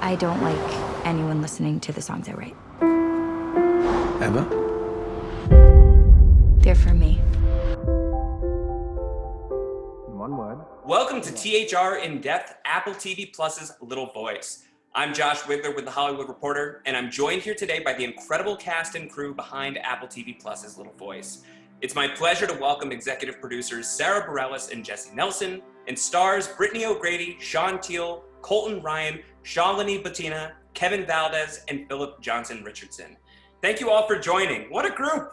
I don't like anyone listening to the songs I write. Ever? They're for me. One word. Welcome to THR In Depth, Apple TV Plus's Little Voice. I'm Josh Wigler with The Hollywood Reporter, and I'm joined here today by the incredible cast and crew behind Apple TV Plus's Little Voice. It's my pleasure to welcome executive producers Sarah Bareilles and Jesse Nelson, and stars Brittany O'Grady, Sean Teal, Colton Ryan, Shalini Batina, Kevin Valdez, and Philip Johnson Richardson. Thank you all for joining. What a group!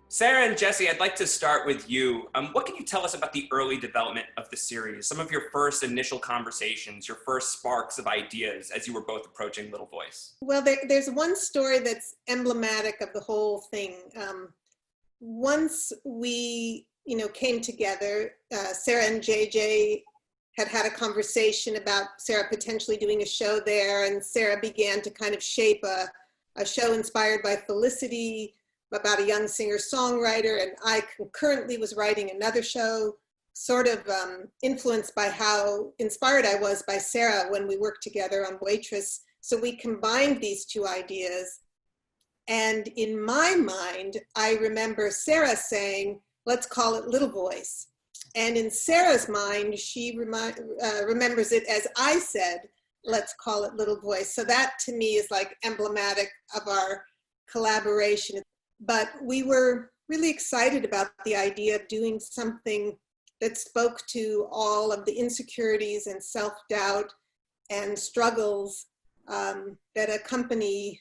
Sarah and Jesse, I'd like to start with you. What can you tell us about the early development of the series? Some of your first initial conversations, your first sparks of ideas as you were both approaching Little Voice. Well, there's one story that's emblematic of the whole thing. Once we, came together, Sarah and JJ had a conversation about Sarah potentially doing a show there, and Sarah began to kind of shape a show inspired by Felicity, about a young singer-songwriter, and I concurrently was writing another show, sort of influenced by how inspired I was by Sarah when we worked together on Waitress. So we combined these two ideas. And in my mind, I remember Sarah saying, let's call it Little Voice. And in Sarah's mind, she remembers it as I said, let's call it Little Voice. So that to me is like emblematic of our collaboration. But we were really excited about the idea of doing something that spoke to all of the insecurities and self-doubt and struggles that accompany,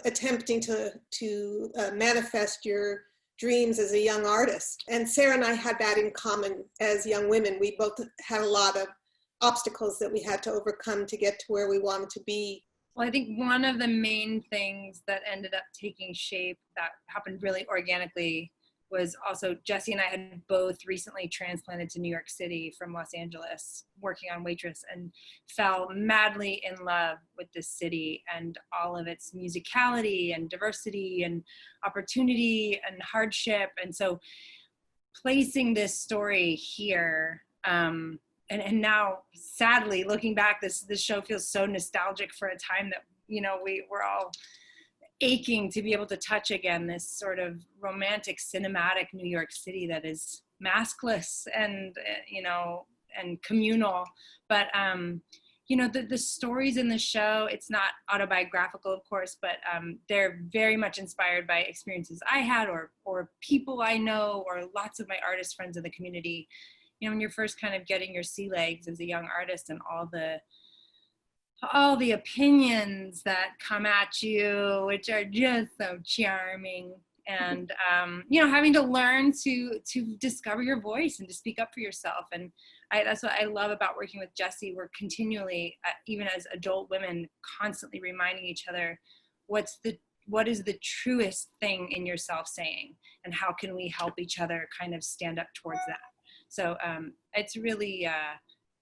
attempting to manifest your dreams as a young artist. And Sarah and I had that in common as young women. We both had a lot of obstacles that we had to overcome to get to where we wanted to be. Well, I think one of the main things that ended up taking shape that happened really organically was also Jesse and I had both recently transplanted to New York City from Los Angeles, working on Waitress, and fell madly in love with this city and all of its musicality and diversity and opportunity and hardship. And so placing this story here, and now, sadly, looking back, this show feels so nostalgic for a time that, we're all aching to be able to touch again, this sort of romantic, cinematic New York City that is maskless and, and communal. But, the stories in the show, it's not autobiographical, of course, but they're very much inspired by experiences I had or people I know or lots of my artist friends in the community. When you're first kind of getting your sea legs as a young artist and all the opinions that come at you, which are just so charming, and having to learn to discover your voice and to speak up for yourself. And that's what I love about working with Jesse. We're continually, even as adult women, constantly reminding each other what is the truest thing in yourself saying, and how can we help each other kind of stand up towards that. So it's really,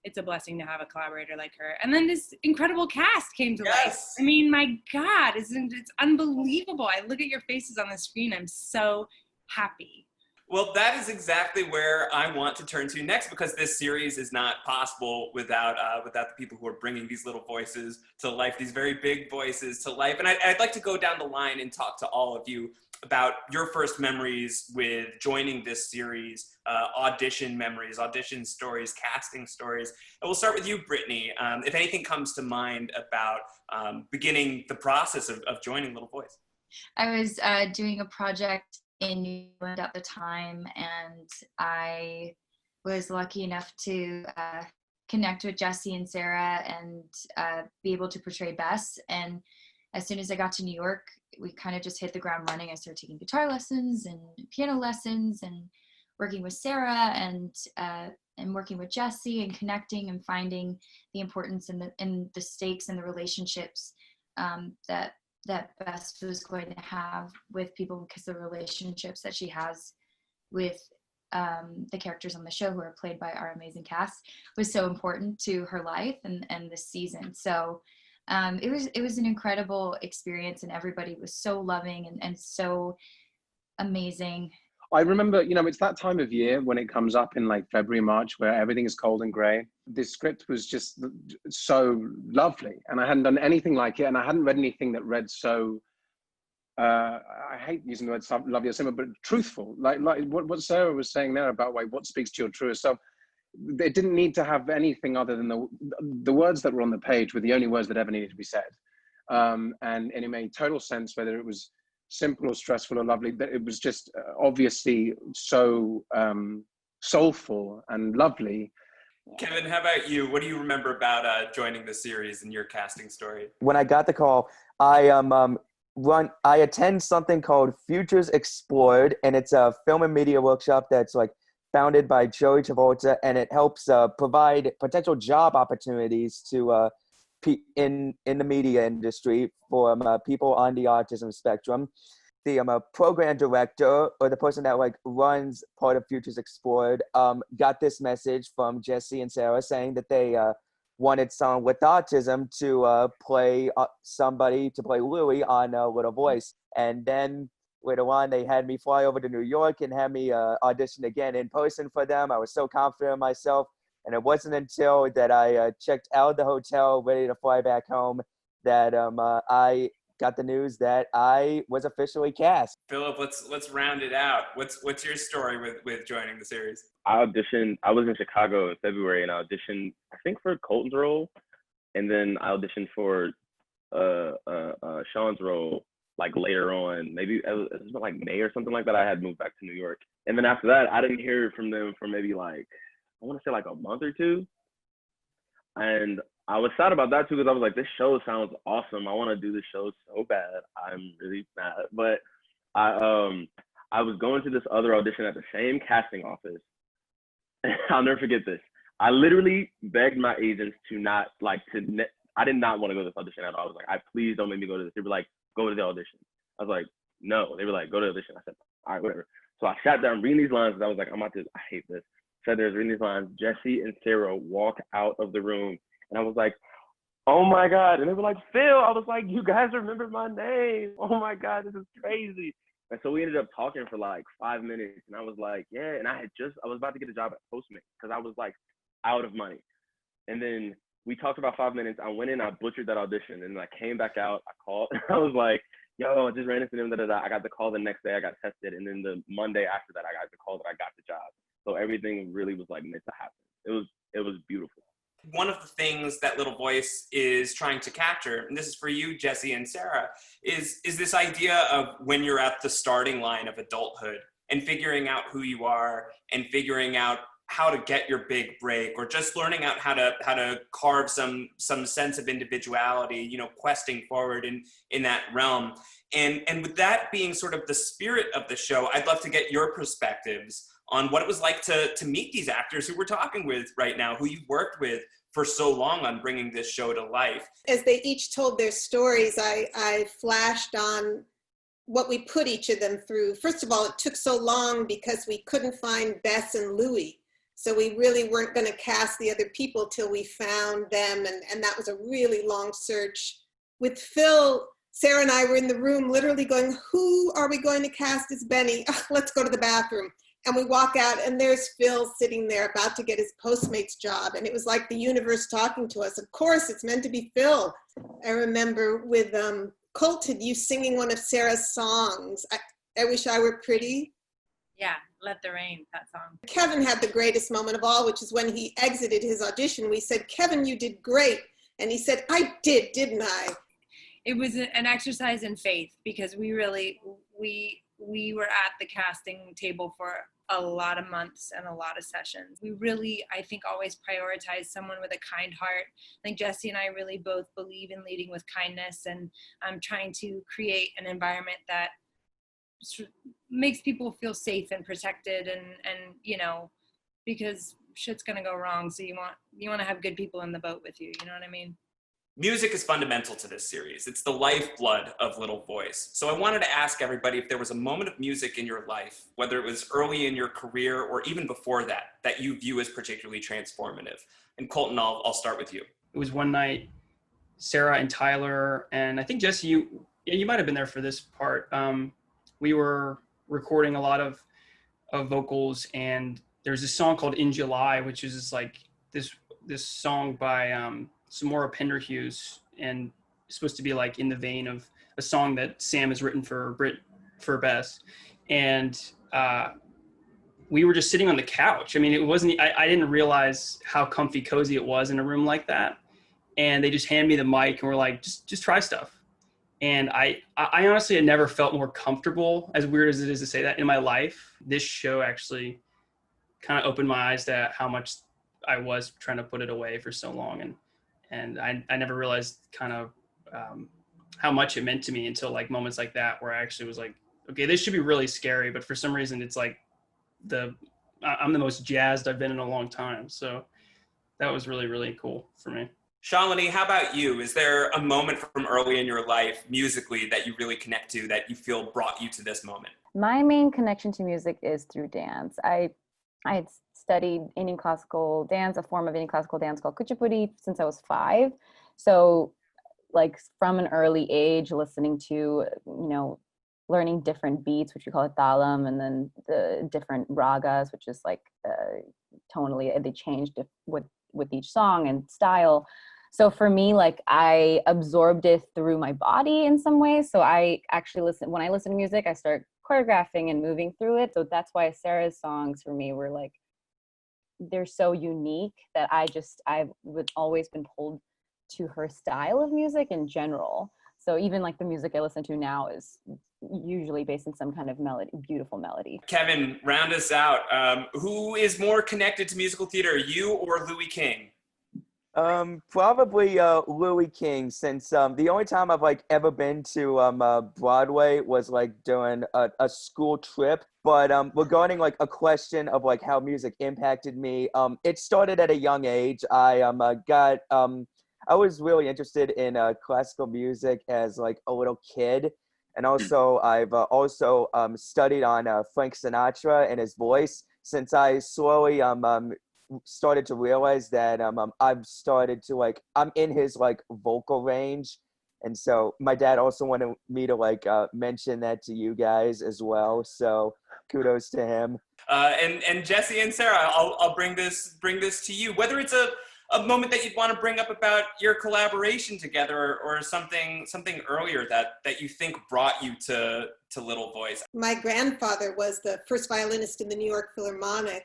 it's a blessing to have a collaborator like her. And then this incredible cast came to life. I mean, my God, it's unbelievable. I look at your faces on the screen, I'm so happy. Well, that is exactly where I want to turn to next, because this series is not possible without the people who are bringing these little voices to life, these very big voices to life. And I'd like to go down the line and talk to all of you about your first memories with joining this series, audition memories, audition stories, casting stories. And we'll start with you, Brittany. If anything comes to mind about beginning the process of joining Little Voice. I was doing a project in New England at the time, and I was lucky enough to connect with Jesse and Sarah and be able to portray Bess. And as soon as I got to New York, we kind of just hit the ground running. I started taking guitar lessons and piano lessons and working with Sarah and working with Jesse and connecting and finding the importance in the stakes and the relationships that Bess was going to have with people, because the relationships that she has with the characters on the show, who are played by our amazing cast, was so important to her life and this season. So it was an incredible experience, and everybody was so loving and so amazing. I remember, it's that time of year when it comes up in like February, March, where everything is cold and gray. This script was just so lovely, and I hadn't done anything like it, and I hadn't read anything that read so, I hate using the word lovely or similar, but truthful. Like what Sarah was saying there about what speaks to your truest self. It didn't need to have anything other than the words that were on the page were the only words that ever needed to be said. And it made total sense whether it was simple or stressful or lovely, that it was just obviously so soulful and lovely. Kevin, how about you? What do you remember about joining the series and your casting story? When I got the call, I attend something called Futures Explored, and it's a film and media workshop that's like founded by Joey Travolta, and it helps provide potential job opportunities to in the media industry for people on the autism spectrum. The program director, or the person that like runs part of Futures Explored, got this message from Jesse and Sarah saying that they wanted someone with autism to play Louie on Little Voice. And then later on, they had me fly over to New York and had me audition again in person for them. I was so confident in myself. And it wasn't until that I checked out of the hotel, ready to fly back home, that I got the news that I was officially cast. Philip, let's round it out. What's your story with joining the series? I auditioned. I was in Chicago in February, and I auditioned, I think, for Colton's role, and then I auditioned for Sean's role like later on. Maybe it was like May or something like that. I had moved back to New York, and then after that, I didn't hear from them for maybe like, I want to say like a month or two. And I was sad about that too, because I was like, this show sounds awesome. I want to do this show so bad. I'm really mad. But I was going to this other audition at the same casting office. I'll never forget this. I literally begged my agents to not I did not want to go to this audition at all. I was like, please don't make me go to this. They were like, go to the audition. I was like, no. They were like, go to the audition. I said, all right, whatever. So I sat down reading these lines, and I was like, I hate this. Sat there reading these lines. Jesse and Sarah walk out of the room, and I was like, oh my God. And they were like, Phil. I was like, you guys remember my name. Oh my God, this is crazy. And so we ended up talking for like 5 minutes, and I was like, yeah. And I was about to get a job at Postmates because I was like out of money. And then we talked about 5 minutes. I went in, I butchered that audition, and I came back out. I called. I was like, yo, I just ran into them. I got the call the next day. I got tested, and then the Monday after that, I got the call that I got the job. So everything really was like meant to happen. It was beautiful. One of the things that Little Voice is trying to capture, and this is for you, Jesse and Sarah, is this idea of when you're at the starting line of adulthood and figuring out who you are and figuring out how to get your big break, or just learning out how to carve some sense of individuality, questing forward in that realm. And with that being sort of the spirit of the show, I'd love to get your perspectives on what it was like to meet these actors who we're talking with right now, who you've worked with for so long on bringing this show to life. As they each told their stories, I flashed on what we put each of them through. First of all, it took so long because we couldn't find Bess and Louie. So we really weren't going to cast the other people till we found them. And that was a really long search. With Phil, Sarah and I were in the room literally going, who are we going to cast as Benny? Let's go to the bathroom. And we walk out, and there's Phil sitting there about to get his Postmates job. And it was like the universe talking to us. Of course, it's meant to be Phil. I remember with Colton, you singing one of Sarah's songs, I Wish I Were Pretty. Yeah, Let the Rain, that song. Kevin had the greatest moment of all, which is when he exited his audition. We said, Kevin, you did great. And he said, I did, didn't I? It was an exercise in faith, because we were at the casting table for a lot of months and a lot of sessions. We really, I think, always prioritize someone with a kind heart. I think Jesse and I really both believe in leading with kindness, and trying to create an environment that makes people feel safe and protected, and because shit's gonna go wrong, so you want to have good people in the boat with you, you know what I mean? Music is fundamental to this series. It's the lifeblood of Little Voice. So I wanted to ask everybody if there was a moment of music in your life, whether it was early in your career or even before that you view as particularly transformative. And Colton, I'll start with you. It was one night, Sarah and Tyler, and I think Jesse, you might have been there for this part. We were recording a lot of of vocals, and there's this song called In July, which is just like this song by Samora Penderhughes, and it's supposed to be like in the vein of a song that Sam has written for Bess. And we were just sitting on the couch. I mean, it wasn't, I didn't realize how comfy cozy it was in a room like that. And they just handed me the mic and were like, just try stuff. And I honestly had never felt more comfortable, as weird as it is to say that, in my life. This show actually kind of opened my eyes to how much I was trying to put it away for so long. And I never realized kind of how much it meant to me until like moments like that, where I actually was like, okay, this should be really scary, but for some reason it's like I'm the most jazzed I've been in a long time. So that was really, really cool for me. Shalini, how about you? Is there a moment from early in your life musically that you really connect to, that you feel brought you to this moment? My main connection to music is through dance. I had studied Indian classical dance, a form of Indian classical dance called Kuchipudi, since I was 5. So like from an early age, listening to, learning different beats, which we call it talam, and then the different ragas, which is like tonally, they changed with each song and style. So for me, like I absorbed it through my body in some ways. So I actually when I listen to music, I start choreographing and moving through it. So that's why Sarah's songs for me were like, they're so unique that I've always been pulled to her style of music in general. So even like the music I listen to now is usually based on some kind of melody, beautiful melody. Kevin, round us out. Who is more connected to musical theater, you or Louis King? Probably Louis King, since the only time I've like ever been to Broadway was like during a school trip. But regarding like a question of like how music impacted me, it started at a young age. I was really interested in classical music as like a little kid. And also I've also studied on Frank Sinatra and his voice, since I slowly started to realize that I've started to like, I'm in his like vocal range. And so my dad also wanted me to like mention that to you guys as well. So kudos to him. And Jesse and Sarah, I'll bring this to you. Whether it's a moment that you'd want to bring up about your collaboration together, or something earlier that you think brought you to Little Voice. My grandfather was the first violinist in the New York Philharmonic.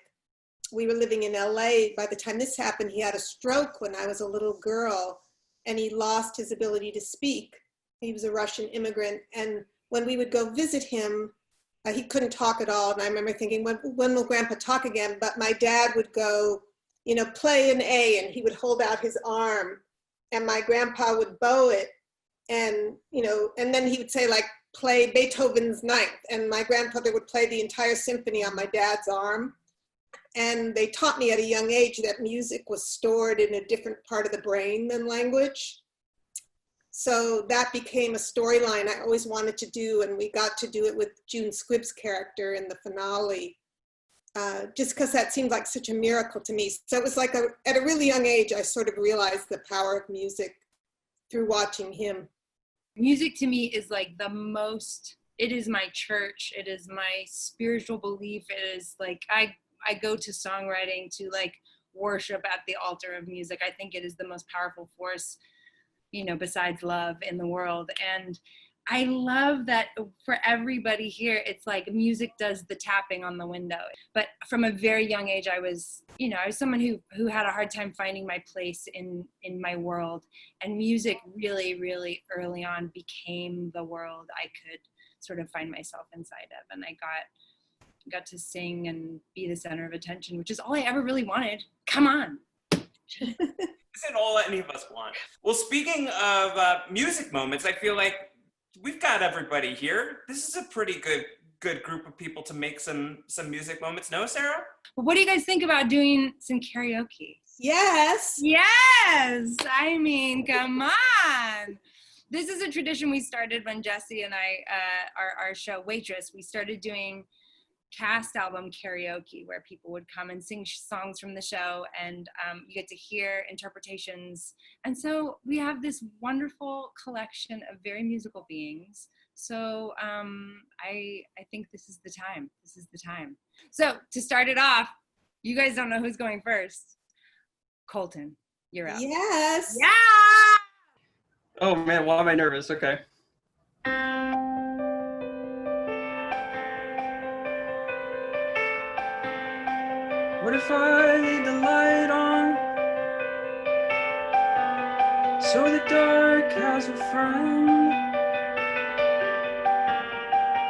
We were living in LA. By the time this happened, he had a stroke when I was a little girl, and he lost his ability to speak. He was a Russian immigrant. And when we would go visit him, he couldn't talk at all. And I remember thinking, when will Grandpa talk again? But my dad would go, play an A, and he would hold out his arm, and my grandpa would bow it, and, and then he would say, like, play Beethoven's Ninth, and my grandfather would play the entire symphony on my dad's arm. And they taught me at a young age that music was stored in a different part of the brain than language. So that became a storyline I always wanted to do, and we got to do it with June Squibb's character in the finale. Just because that seemed like such a miracle to me. So it was like at a really young age, I sort of realized the power of music through watching him. Music to me is like it is my church. It is my spiritual belief. It is like, I go to songwriting to like worship at the altar of music. I think it is the most powerful force, besides love in the world. And I love that for everybody here, it's like music does the tapping on the window. But from a very young age, I was someone who had a hard time finding my place in my world. And music really, really early on became the world I could sort of find myself inside of. And I got to sing and be the center of attention, which is all I ever really wanted. Come on. Isn't all any of us want? Well, speaking of music moments, I feel like we've got everybody here. This is a pretty good group of people to make some music moments. No, Sarah? What do you guys think about doing some karaoke? Yes. Yes. I mean, come on. This is a tradition we started when Jesse and I, our show Waitress, we started doing cast album karaoke, where people would come and sing songs from the show, and you get to hear interpretations. And so we have this wonderful collection of very musical beings So I think this is the time. This is the time. So to start it off, you guys don't know who's going first. Colton, you're up. Yes. Yeah. Oh man, why am I nervous? Okay. What if I leave the light on so the dark has a friend?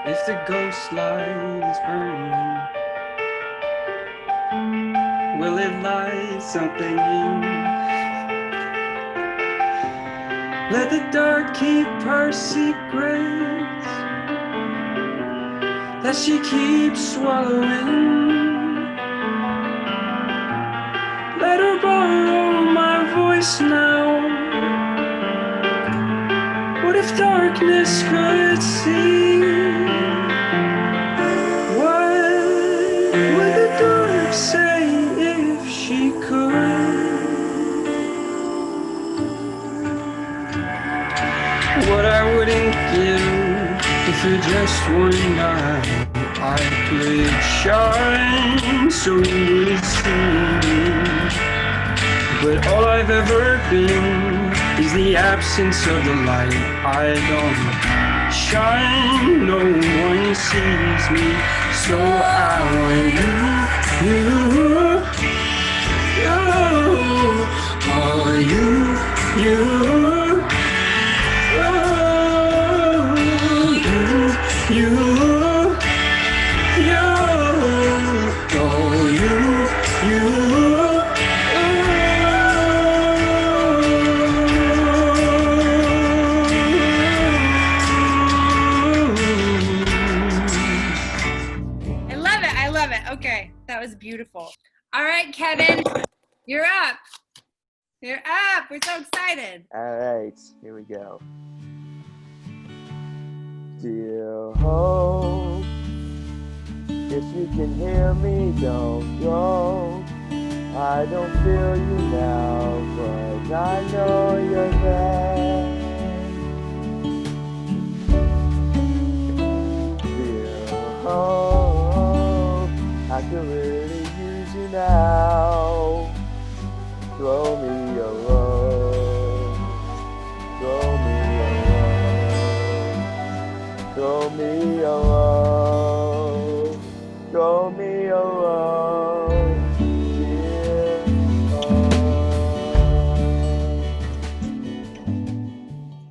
If the ghost light is burning, will it light something in? Let the dark keep her secrets that she keeps swallowing. Let her borrow my voice now. What if darkness could see? What would the dark say if she could? What I wouldn't give if for just one night I could shine so you would see me. But all I've ever been is the absence of the light. I don't shine, no one sees me. So I want I love it. Okay, that was beautiful. All right, Kevin, you're up. You're up. We're so excited. All right, here we go. Dear hope, if you can hear me, don't go. I don't feel you now, but I know you're there. Dear hope, I could really use you now. Throw me a rose, throw me a rose, throw me a rose, throw me a rose, dear hope.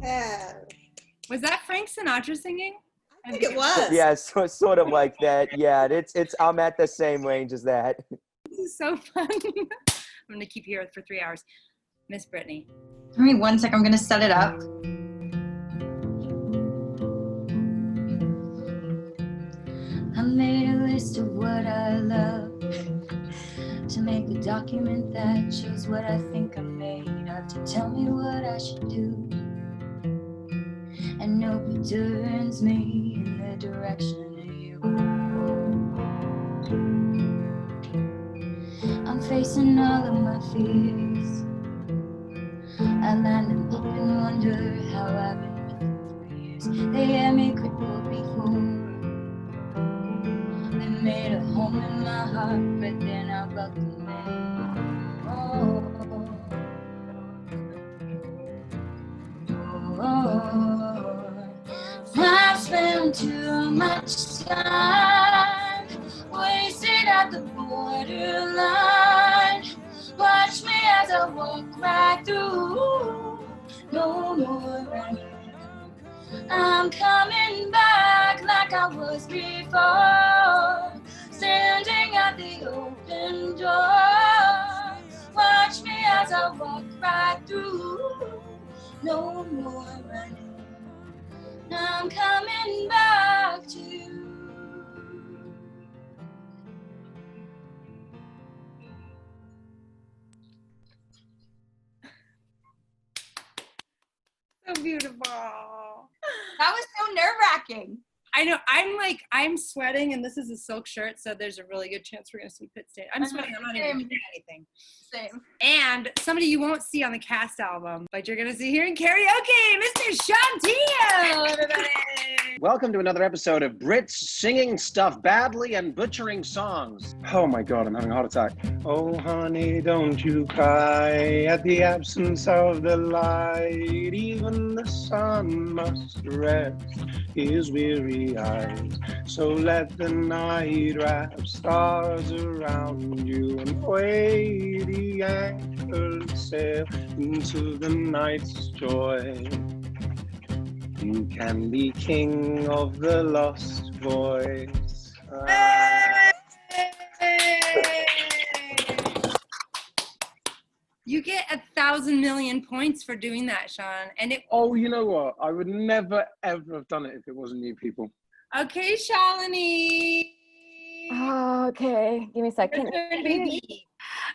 Yeah. Was that Frank Sinatra singing? I think it was. Yeah, so, sort of like that. Yeah, it's. I'm at the same range as that. This is so fun. I'm gonna keep here for 3 hours. Miss Brittany. Give me 1 sec, I'm gonna set it up. I made a list of what I love to make a document that shows what I think I'm made of, to tell me what I should do, and hope it turns me in the direction of you. I'm facing all of my fears. I land and look and wonder how I've been with them for years. They had me crippled before. They made a home in my heart, but they're not welcome anymore. I've spent too much time wasted at the borderline. Watch me as I walk right through. No more running. I'm coming back like I was before. Standing at the open door. Watch me as I walk right through. No more running. I'm coming back to you. So beautiful. That was so nerve-wracking. I know. I'm sweating, and this is a silk shirt, so there's a really good chance we're gonna see pit stain. I'm sweating. I'm not even doing anything. Same. And somebody you won't see on the cast album, but you're gonna see here in karaoke, Mr. Sean Teo, everybody. Welcome to another episode of Brits singing stuff badly and butchering songs. Oh my God, I'm having a heart attack. Oh honey, don't you cry at the absence of the light. Even the sun must rest his weary eyes. So let the night wrap stars around you and weigh the anchor sail into the night's joy. You can be king of the lost voice. You get 1,000 million points for doing that, Sean. And it. Oh, you know what? I would never, ever have done it if it wasn't you people. Okay, Shalini. Oh, okay. Give me a second. Baby.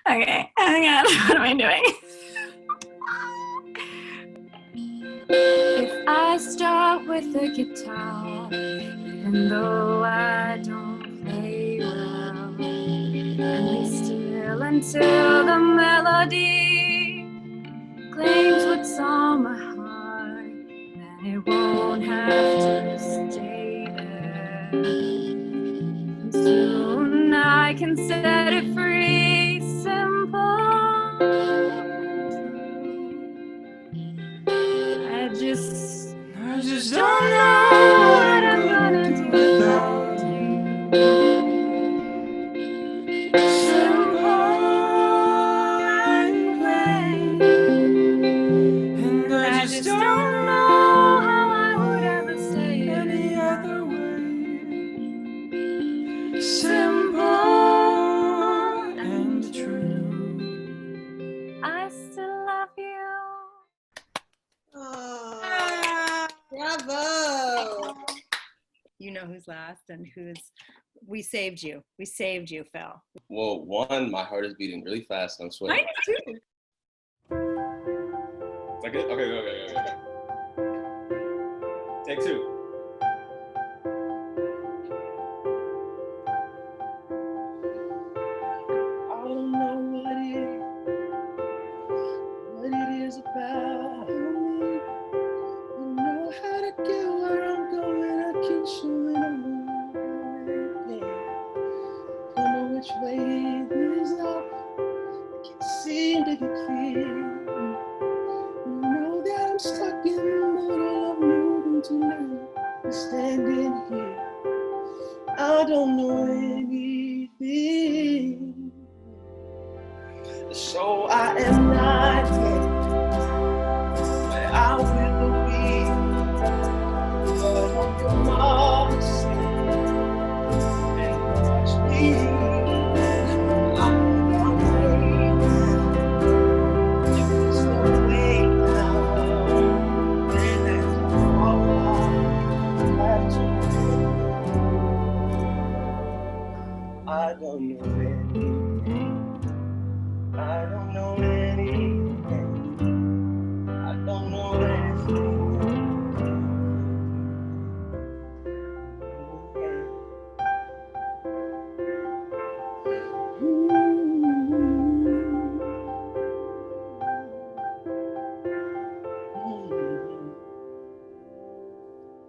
Okay, hang on. What am I doing? If I start with the guitar, even though I don't play well, and be still until the melody claims what's on my heart, then it won't have to stay there. And soon I can set it free, simple. I just don't know what I'm gonna do without you. Simple and plain, and I just don't know how I would ever say it any other way. Simple and true. I still love you. Oh, bravo. You know who's last and who's. We saved you. We saved you, Phil. Well, one, my heart is beating really fast. I'm sweating. Mine too. Is that good? Okay. Take two. I don't know what it is about me. Don't know how to get where I'm going. I keep showing up. Don't know which way it is up. I can't seem to get clear. You know that I'm stuck in the middle of moving to now. I'm standing here. I don't know anything. So I am not here. Where I will be. But on your marks and watch me. I'm afraid. There's no way now. Then that's all I have to do. I don't know anything. I don't know anything. I don't know anything.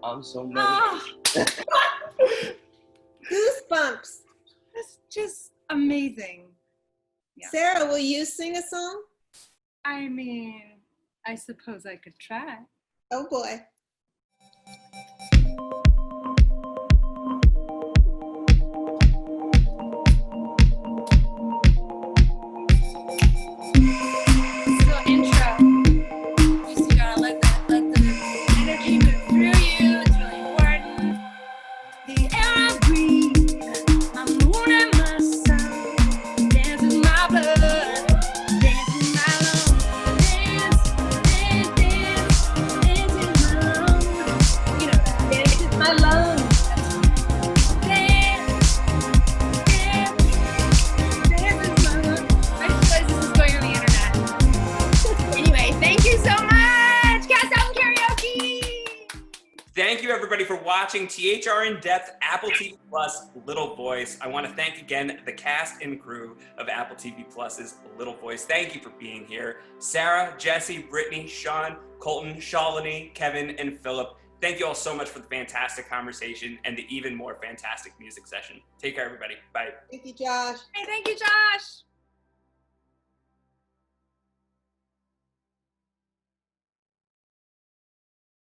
I'm so nervous. Goosebumps. That's just amazing. Yeah. Sarah, will you sing a song? I mean, I suppose I could try. Oh boy. So intro. You just gotta let the energy move through you. It's really important. The air I breathe, my moon and my sun, dance in my blood, dance in my lungs, dance in my lungs. You know that dance in my lungs. Dance in my lungs. I just realized this is going on the internet. Anyway, thank you so much, Cast Album Karaoke. Thank you, everybody, for watching THR In Depth, Apple TV Plus, Little Voice. I want to thank again the cast and crew of Apple TV Plus's Little Voice. Thank you for being here. Sarah, Jesse, Brittany, Sean, Colton, Shalini, Kevin, and Philip. Thank you all so much for the fantastic conversation and the even more fantastic music session. Take care, everybody. Bye. Thank you, Josh. Hey, thank you, Josh.